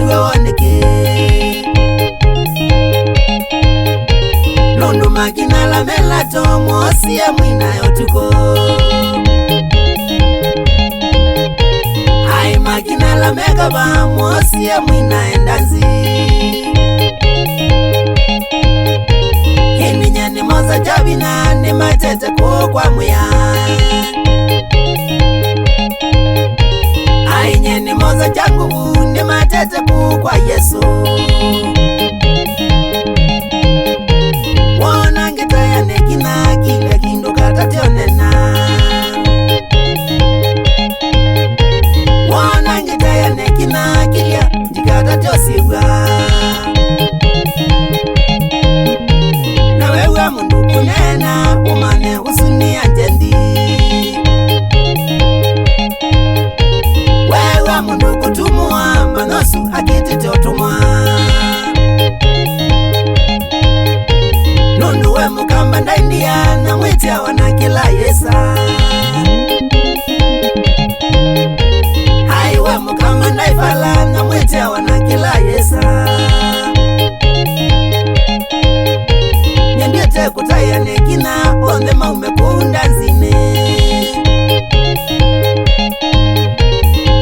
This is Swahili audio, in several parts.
niwe woneke Nondo makina la melato mwosi ya mwina yotuko Hai makina la megaba mwosi ya mwina endanzi Hini nyani moza jabina ni matete kwa muya Hai nyani moza jangu ni matete kwa Yesu Wana ngeta ya nekina kila kindo katati onena Wana ngeta ya nekina kilia jikatati osiwa Na wewe mundu kunena umane usuni anjendi Wewe mundu kutumua manosu akitete otumwa Nundu we mukamba ndaindia na mwitia wana kila yesa Hai we mukamba ndaifala na mwitia wana kila yesa Nyendete kutaya nekina onde maume kunda zine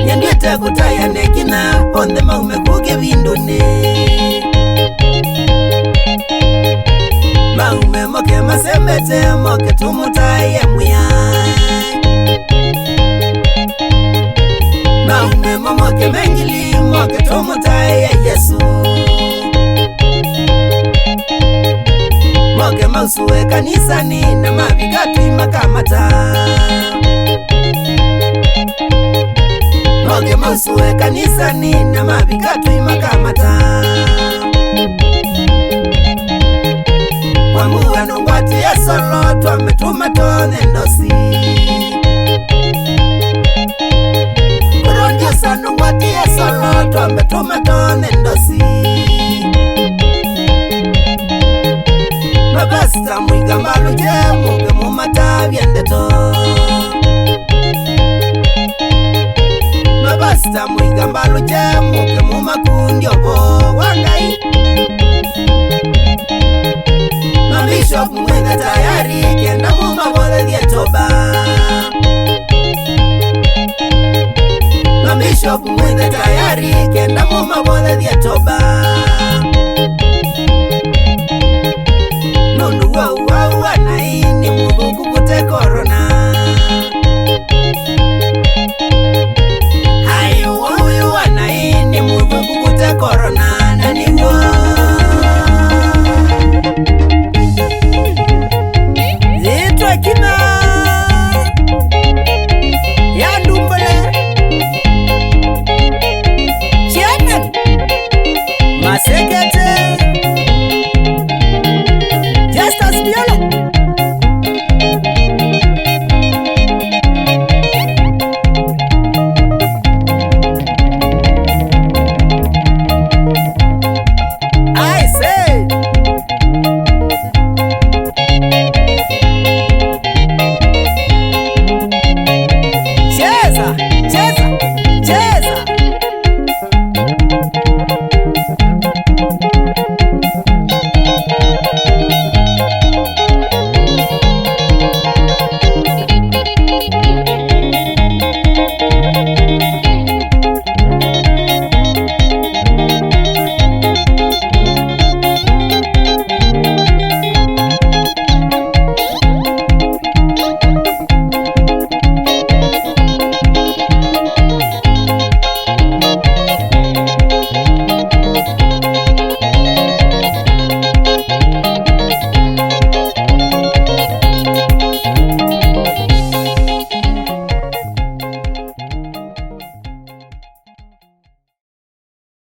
Nyendete kutaya nekina onde maume kuge vindone Maume moke masembete moke tumutaye muya Maume moke mengili moke tumutaye Yesu Moke mausuwe kanisani na mabigatu imakamata Moke mausuwe kanisani na mabigatu imakamata Wamuwa nungwati ya solo twametuma tone ndosi Kurondiosa nungwati ya solo twametuma tone ndosi Mabasta mwigambalo je muge mumata viendeto Mabasta mwigambalo je muge mumakundi obo wangai Bishop mwenda tayari kenda mumabole dietoba Bishop mwenda tayari kenda mumabole dietoba